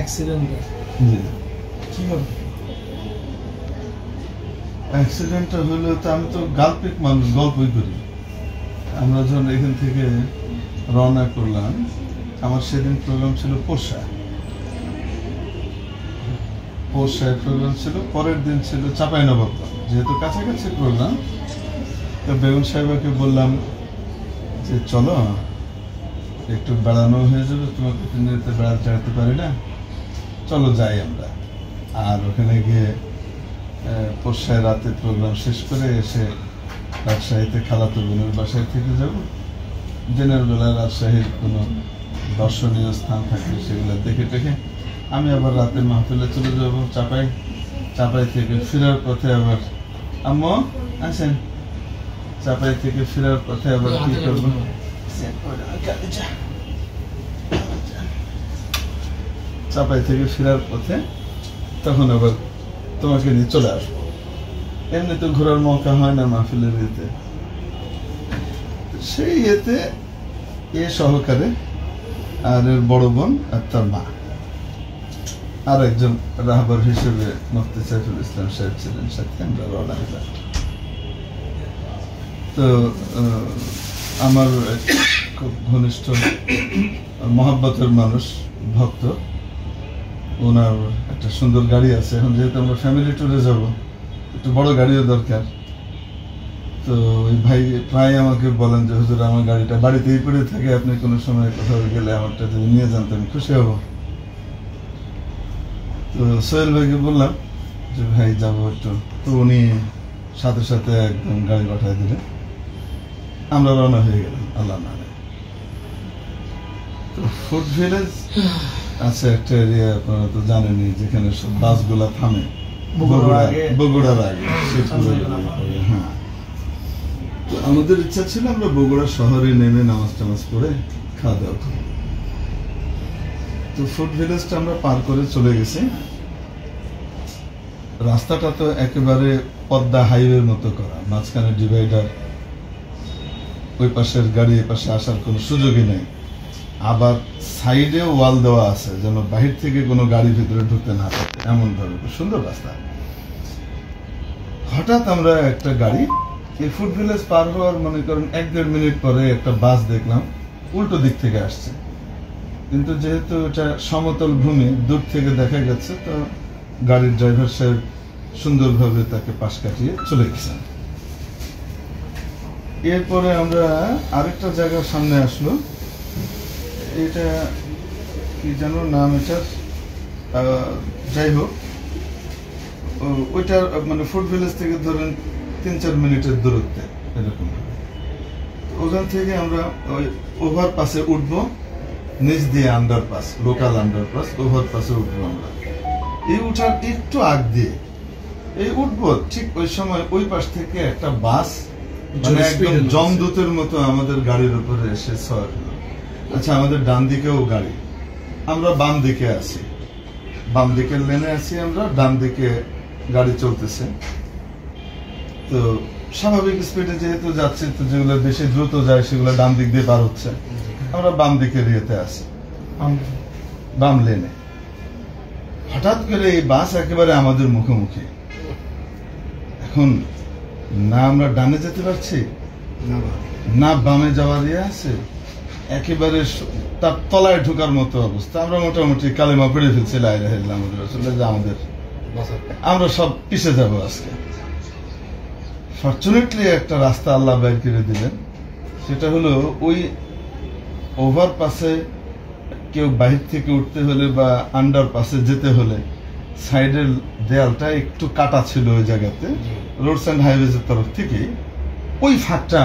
অ্যাক্সিডেন্টটা জি কিভাবে? অ্যাক্সিডেন্টটা হলো তো আমি তো গাল্পিক মানুষ, গল্পই করি। আমরা যখন এখান থেকে রওনা করলাম, আমার সেদিন প্রোগ্রাম ছিল পোষায় প্রোগ্রাম ছিল, পরের দিন ছিল চাঁপাইনবাবগঞ্জ। যেহেতু কাছাকাছি প্রোগ্রাম, তো বেগম সাহেবাকে বললাম যে চলো একটু বেড়ানো হয়ে যাবে, তোমাকে তিনদিতে বেড়াতে চাইতে পারি না, চলো যাই আমরা। আর ওখানে গিয়ে পোষায় রাতে প্রোগ্রাম শেষ করে এসে রাজশাহীতে খালাতো বোনের বাসায় থেকে যাব। দিনের বেলা রাজশাহীর কোনো দর্শনীয় স্থান থাকলে সেগুলো দেখে টেখে আমি আবার রাতে মাহফিলে চলে যাবো চাপাই থেকে ফেরার পথে আবার আম্মু আসেন, চাপাই থেকে ফেরার পথে আবার কি করবো, চাপাই থেকে ফেরার পথে তখন আবার তোমাকে নিয়ে চলে আসবো। এমনি তো ঘোরার মৌকা হয় না মাহফিলের ইয়েতে। সেই ইয়েতে এ সহকারে আর এর বড় বোন আর তার মা আর একজন রাহবার হিসেবে মুফতি সাইফুল ইসলাম সাহেব ছিলেন সাথে, আমরা রওনা হলাম। তো আমার খুব ঘনিষ্ঠ মহব্বতের মানুষ, ভক্ত, ওনার একটা সুন্দর গাড়ি আছে। এখন যেহেতু আমরা ফ্যামিলি ট্যুরে যাব, একটু বড় গাড়িও দরকার। তো ওই ভাই প্রায় আমাকে বলেন যে হুজুর আমার গাড়িটা বাড়িতেই পড়ে থাকে, আপনি কোনো সময় কোথাও গেলে আমারটা যদি নিয়ে যান তো আমি খুশি হব। তো সোহেল ভাইকে বললাম যে ভাই যাবো একটু, তো উনি সাথে সাথে একদম গাড়ি পাঠায় দিলেন, আমরা রওনা হয়ে গেলাম। আল্লাহ না, তো ফুড ভিলেজ আছে একটা এরিয়া, আপনারা তো জানেনই, যেখানে সব বাসগুলা থামে বগুড়ার আগে। হ্যাঁ, তো আমাদের ইচ্ছা ছিল আমরা বগুড়া শহরে নেমে নামাজ টামাজ পড়ে খাওয়া দাওয়া করি। তো ফুড ভিলেজটা আমরা পার করে চলে গেছি। রাস্তাটা তো একেবারে পদ্মা হাইওয়ের মতো করা, মাঝখানে ডিভাইডার, ওই পাশের গাড়ি এ পাশে আসার কোনো সুযোগই নেই। আবার সাইডে ওয়াল দেওয়া আছে যেন বাহির থেকে কোনো গাড়ি ভিতরে ঢুকতে না পারে, এমন ভাবে সুন্দর রাস্তা। হঠাৎ আমরা একটা গাড়ি এই ফুড ভিলেজ পার হওয়ার মনে করেন 1-1.5 মিনিট পরে একটা বাস দেখলাম উল্টো দিক থেকে আসছে, কিন্তু যেহেতু এটা সমতল ভূমি দূর থেকে দেখা গেছে, তো গাড়ির ড্রাইভার সাহেব সুন্দরভাবে তাকে পাশ কাটিয়ে চলে গেছেন। এরপরে আমরা আরেকটা জায়গার সামনে আসলো, এটা কি যেন নাম এটার, যাই হোক ওইটার মানে ফুড ভিলেজ থেকে ধরেন 3-4 মিনিটের দূরত্বে এরকম। ওখান থেকে আমরা ওই ওভারপাসে উঠবো, নিচ দিয়ে আন্ডারপাস, লোকাল আন্ডারপাস, ওভারপাসে উঠবো আমরা। এই উঠার একটু আগ দিয়ে এই উঠবো, ঠিক ওই সময় ওই পাশ থেকে একটা বাস মানে একদম জমদূতের মতো আমাদের গাড়ির উপরে এসে সওয়ার হলো। আচ্ছা, আমাদের ডান দিকেও গাড়ি, আমরা বাম দিকে আছি, বাম দিকের লেনে আছি আমরা, ডান দিকে গাড়ি চলতেছে। তো স্বাভাবিক স্পিডে যেহেতু যাচ্ছে, তো যেগুলো বেশি দ্রুত যায় সেগুলো ডান দিক দিয়ে পার হচ্ছে, আমরা বাম দিকের ইয়েতে আছি, বাম লেনে। হঠাৎ করে এই বাস একেবারে আমাদের মুখোমুখি। এখন না আমরা ডানে যেতে পারছি না বামে যাওয়ার ইয়ে আছে, একেবারে তার তলায় ঢোকার মতো অবস্থা। আমরা মোটামুটি কালেমা পড়ে ফেলছি লা ইলাহা ইল্লাল্লাহ মুহাম্মাদুর রাসূলুল্লাহ, যে আমাদের আমরা সব পিছে যাব আজকে। ফরচুনেটলি একটা রাস্তা আল্লাহ বের করে দিলেন, সেটা হলো ওই ওভারপাসে কেউ বাহির থেকে উঠতে হলে বা আন্ডারপাসে যেতে হলে সাইডের দেয়ালটা একটু কাটা ছিল ওই জায়গাতে, রোডস অ্যান্ড হাইওয়েজের তরফ থেকে ওই ফাঁকটা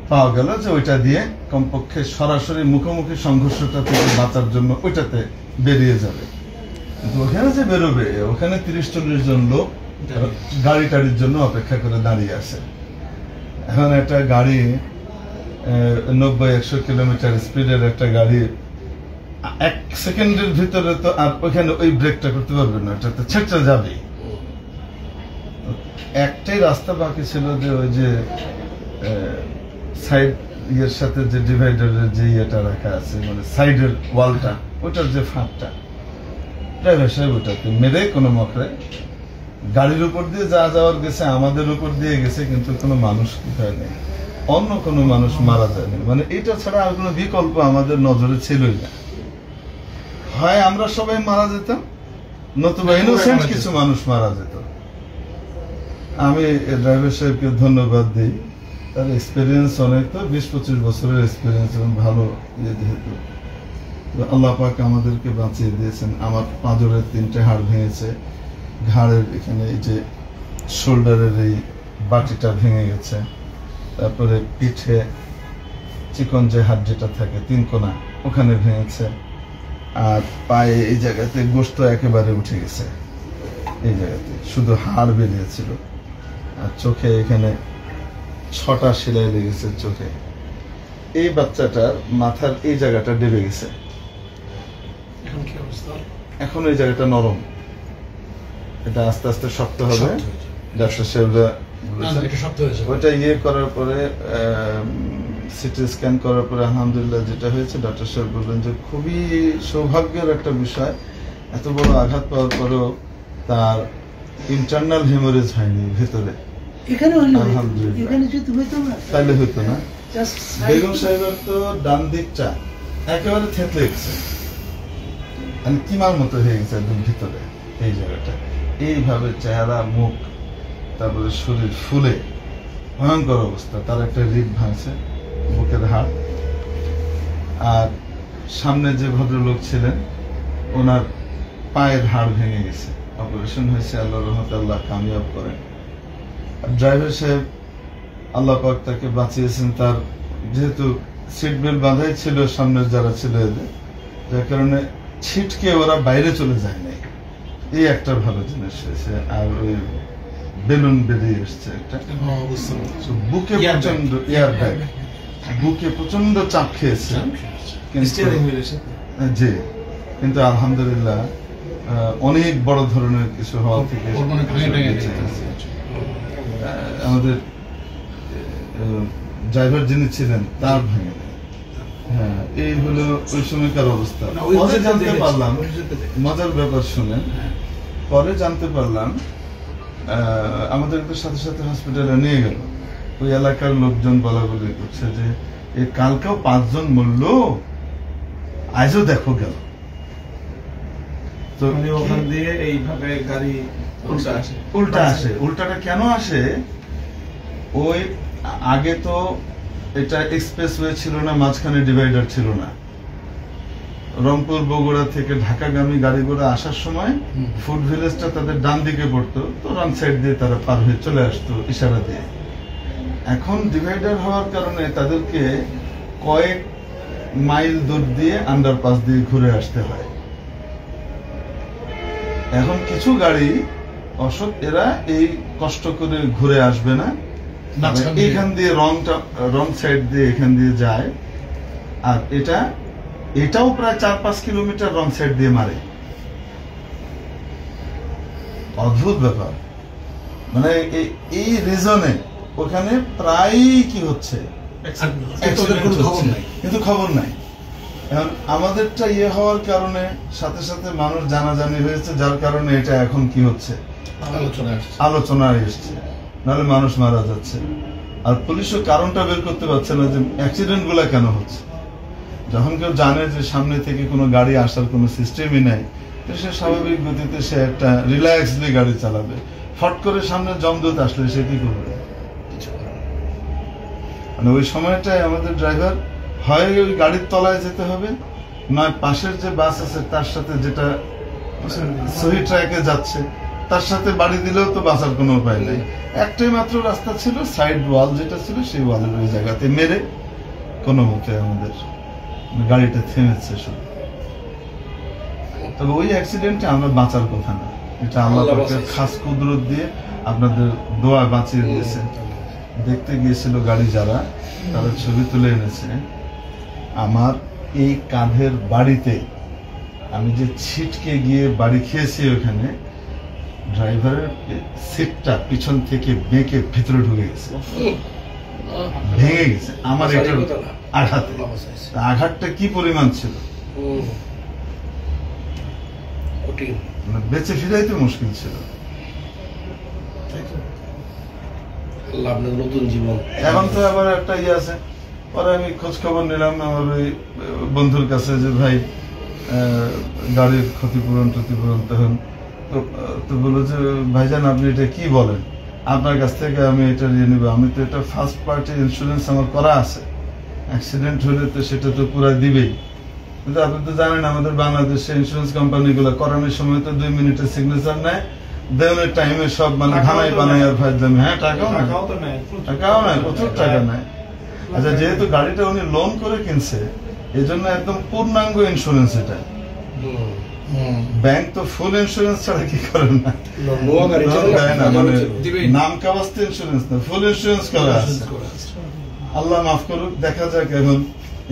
পাওয়া গেল, যে ওইটা দিয়ে কমপক্ষে সরাসরি মুখোমুখি সংঘর্ষটা থেকে বাঁচার জন্য ওইটাতে বেরিয়ে যাবে। কিন্তু ওখানে যে বেরোবে, ওখানে 30-40 জন লোক গাড়ি টাড়ির জন্য অপেক্ষা করে দাঁড়িয়ে আছে। এখন একটা গাড়ি 90-100 কিলোমিটার স্পিডের একটা গাড়ি 1 সেকেন্ডের ভিতরে তো আর ওইখানে ওই ব্রেকটা করতে পারবে না, এটা তো ছেঁচড়ে যাবে। একটাই রাস্তা বাকি ছিল, যে ওই যে সাইড ইয়ের সাথে যে ডিভাইডারের যে ইয়েটা রাখা আছে, মানে সাইডের ওয়ালটা, ওটার যে ফাঁকটা, ড্রাইভার সাহেব ওটাকে মেরে কোনো মকরে গাড়ির উপর দিয়ে যা যাওয়ার গেছে আমাদের উপর দিয়ে গেছে, কিন্তু কোনো মানুষ কোথায় নেই, অন্য কোনো মানুষ মারা যায়নি। মানে এটা ছাড়া আর কোনো বিকল্প আমাদের নজরে ছিলই না। হয় আমরা সবাই মারা যেতাম, নতুবা ইনোসেন্ট কিছু মানুষ মারা যেত। আমি ড্রাইভার সাহেবকে ধন্যবাদ দিই, তার এক্সপিরিয়েন্স অনেক, তো 20-25 বছরের এক্সপিরিয়েন্স এবং ভালো যেহেতু আল্লাহ পাক আমাদেরকে বাঁচিয়ে দিয়েছেন। আমার পাঁজরের 3টে হাড় ভেঙেছে, ঘাড়ের এখানে এই যে শোল্ডারের এই বাটিটা ভেঙে গেছে, তারপরে পিঠে চিকন যে হাড় যেটা থাকে 3 কোনা ওখানে ভেঙেছে, আর পায়ে এই জায়গাতে গোশত একেবারে উঠে গেছে, এই জায়গাতে শুধু হাড় বেরিয়েছিল, আর চোখে এখানে 6টা সেলাই লেগেছে চোখে। এই বাচ্চাটার মাথার এই জায়গাটা ডেবে গেছে, এখন এই জায়গাটা নরম, এটা আস্তে আস্তে শক্ত হবে। ডাক্তার সাহেবরা ওইটা ইয়ে করার পরে সিটি স্ক্যান করার পরে আলহামদুলিল্লাহ যেটা হয়েছে, ডাক্তার সাহেব বললেন যে খুবই সৌভাগ্যের একটা বিষয়, এত বড় আঘাত পাওয়ার পরেও তার ইন্টারনাল হেমোরেজ হয়নি ভেতরে। তাইলে হইতো না। বেগম সাহেবের তো ডান দিকটা একেবারে থেতলে গেছে, কিমার মতো হয়ে গেছে একদম ভিতরে এই জায়গাটা, এইভাবে চেহারা মুখ তারপরে শরীর ফুলে ভয়ঙ্কর অবস্থা। তার একটা রিড ভাঙছে, বুকের হাড়। আর সামনে যে ভদ্রলোক ছিলেন ওনার পায়ের হাড় ভেঙে গেছে, অপারেশন হয়েছে, আল্লাহর রহমতে আল্লাহ কামিয়াব করেন। ড্রাইভার সাহেব আল্লাহ পাক তাকে বাঁচিয়েছেন, তার যেহেতু সিট বেল্ট বাঁধাই ছিল সামনের যারা ছিল এদের, যার কারণে ছিটকে ওরা বাইরে চলে যায় নাই, এই একটা ভালো জিনিস হয়েছে। আর ওই বেলুন বেরিয়ে এসছে একটা, বুকে প্রচন্ড এয়ার ব্যাগ, বুকে প্রচন্ড চাপ খেয়েছে, জি, কিন্তু আলহামদুলিল্লাহ অনেক বড় ধরনের কিছু হওয়া থেকে আমাদের ড্রাইভার যিনি ছিলেন তার ভেঙে দেয়। হ্যাঁ, এই হলো ওই সময়কার অবস্থা। পরে জানতে পারলাম, মজার ব্যাপার শুনেন, পরে জানতে পারলাম আমাদের সাথে সাথে হসপিটালে নিয়ে গেল, ওই এলাকার লোকজন বলা বলি করছে যে এই কালকেও 5 জন মরল, আজও দেখো গেল। তো ওখান দিয়ে এইভাবে গাড়ি উল্টা আসে। উল্টাটা কেন আসে? ওই আগে তো এটা এক্সপ্রেসওয়ে ছিল না, মাঝখানে ডিভাইডার ছিল না। রংপুর বগুড়া থেকে ঢাকাগামী গাড়ি ঘোড়া আসার সময় ফুড ভিলেজটা তাদের ডান দিকে পড়তো, তো রং সাইড দিয়ে তারা পার হয়ে চলে আসতো ইশারা দিয়ে। এখন ডিভাইডার হওয়ার কারণে তাদেরকে কয়েক মাইল দূর দিয়ে আন্ডারপাস দিয়ে ঘুরে আসতে হয়। এখন কিছু গাড়ি অসৎ, এরা এই কষ্ট করে ঘুরে আসবে না, এখান দিয়ে রং সাইড দিয়ে এখান দিয়ে যায়, আর এটাও প্রায় 4-5 কিলোমিটার রং সাইড দিয়ে মারে। অদ্ভুত ব্যাপার, মানে এই রিজনে ওখানে প্রায় কি হচ্ছে কিন্তু খবর নাই। এখন আমাদেরটা ইয়ে হওয়ার কারণে সাথে সাথে মানুষ জানাজানি হয়েছে, যার কারণে এটা এখন কি হচ্ছে আলোচনায় এসছে, নাহলে মানুষ মারা যাচ্ছে। আর পুলিশও কারণটা বের করতে পারছে না যে অ্যাক্সিডেন্ট গুলা কেন হচ্ছে। যখন কেউ জানে যে সামনে থেকে কোনো গাড়ি আসার কোনো সিস্টেমই নাই, তো সে স্বাভাবিক গতিতে সে একটা রিল্যাক্সলি গাড়ি চালাবে। ফট করে সামনে জমদূত আসলে সে কি করবে? মানে ওই সময়টায় আমাদের ড্রাইভার হয় ওই গাড়ির তলায় যেতে হবে, নয় পাশের যে বাস আছে তার সাথে যেটা সহি ট্র্যাকে যাচ্ছে তার সাথে বাড়ি দিলেও তো বাঁচার কোনো উপায় নেই। একটাই মাত্র রাস্তা ছিল, সাইড ওয়াল যেটা ছিল সেই ওয়ালের ওই জায়গাতে মেরে কোনো মতে আমাদের গাড়িটা থেমেছে শুধু। তবে ওই অ্যাক্সিডেন্টে আমরা বাঁচার কথা না, এটা আল্লাহ পাকের খাস কুদরত দিয়ে আপনাদের দোয়া বাঁচিয়ে দিয়েছে। দেখতে গিয়েছিল গাড়ি যারা, তারা ছবি তুলে এনেছে। আমার এই কাঁধের বাড়িতে আমি যে ছিটকে গিয়ে বাড়ি খেয়েছি, ওখানে ড্রাইভারের সিটটা পিছন থেকে বেঁকে ভিতরে ঢুকে গেছে, ভেঙে গেছে আমার এটার আঘাতে। আঘাতটা কি পরিমাণ ছিল কঠিন, মানে বেঁচে ফিরাইতে মুশকিল ছিল। আল্লাহ আপনার নতুন জীবন। এখন তো আবার একটা ইয়ে আছে, পরে আমি খোঁজ খবর নিলাম আমার ওই বন্ধুর কাছে যে ভাই গাড়ির ক্ষতিপূরণ তখন তো বললো যে ভাইজান আপনি এটা কি বলেন, আপনার কাছ থেকে আমি এটা নিয়ে নিবো, আমি তো এটা ফার্স্ট পার্টি ইন্স্যুরেন্স আমার করা আছে, অ্যাক্সিডেন্ট হলে তো সেটা তো পুরো দিবেই। কিন্তু আপনি তো জানেন আমাদের বাংলাদেশে ইন্স্যুরেন্স কোম্পানিগুলো করানোর সময় তো 2 মিনিটের সিগনেচার নেয়, দেওয়ার টাইমে সব মানে ধামাই বানাই আর ফাইজলামি। হ্যাঁ, টাকাও নাই, প্রচুর টাকা নেয়। আচ্ছা, যেহেতু গাড়িটা উনি লোন করে কিনছে, এই জন্য একদম পূর্ণাঙ্গ ইন্স্যুরেন্স এটা। ব্যাংক তো ফুল ইন্স্যুরেন্স ছাড়া কি করেন না, দেয় না, মানে নাম কাবাস্তে ইন্স্যুরেন্স না, ফুল ইন্স্যুরেন্স করা আছে। আল্লাহ মাফ করুক, দেখা যাক এখন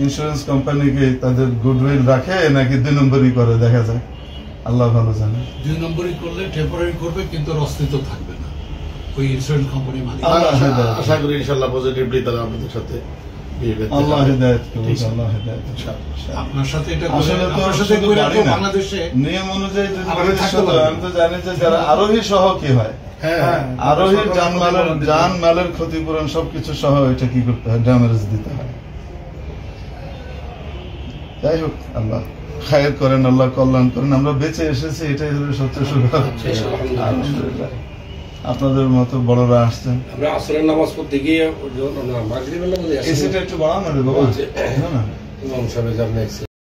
ইন্স্যুরেন্স কোম্পানিকে তাদের গুডউইল রাখে নাকি 2 নম্বরই করে, দেখা যাক, আল্লাহ ভালো জানে। 2 নম্বরই করলে টেম্পোরারি করবে, কিন্তু অস্তিত্ব থাকবে না ওই ইন্স্যুরেন্স কোম্পানি মালিক। আশা করি ইনশাআল্লাহ পজিটিভলি তারা আপনাদের সাথে আল্লাহ হিদায়াত করুন, আল্লাহ হিদায়াত। আপনার সাথে এটা আসলে তো শুধু গাড়ি না, নিয়ম অনুযায়ী যদি আমি তো জানি যে যারা আরোহী সহ কি হয়, আরোহীর জানমালের ক্ষতিপূরণ সবকিছু সহ এটা কি করতে হয়, ড্যামেজ দিতে হয়। যাই হোক, আল্লাহ খায়ের করেন, আল্লাহ কল্যাণ করেন। আমরা বেঁচে এসেছি, এটাই হলো সবচেয়ে সুখবর। আলহামদুলিল্লাহ, আপনাদের মতো বড়রা আসছেন। আমরা আসরের নামাজ পড়তে গিয়ে মাগরিবের নামাজে এসিটা একটু বাড়ানো রে বাবা, না না ইমাম সাহেব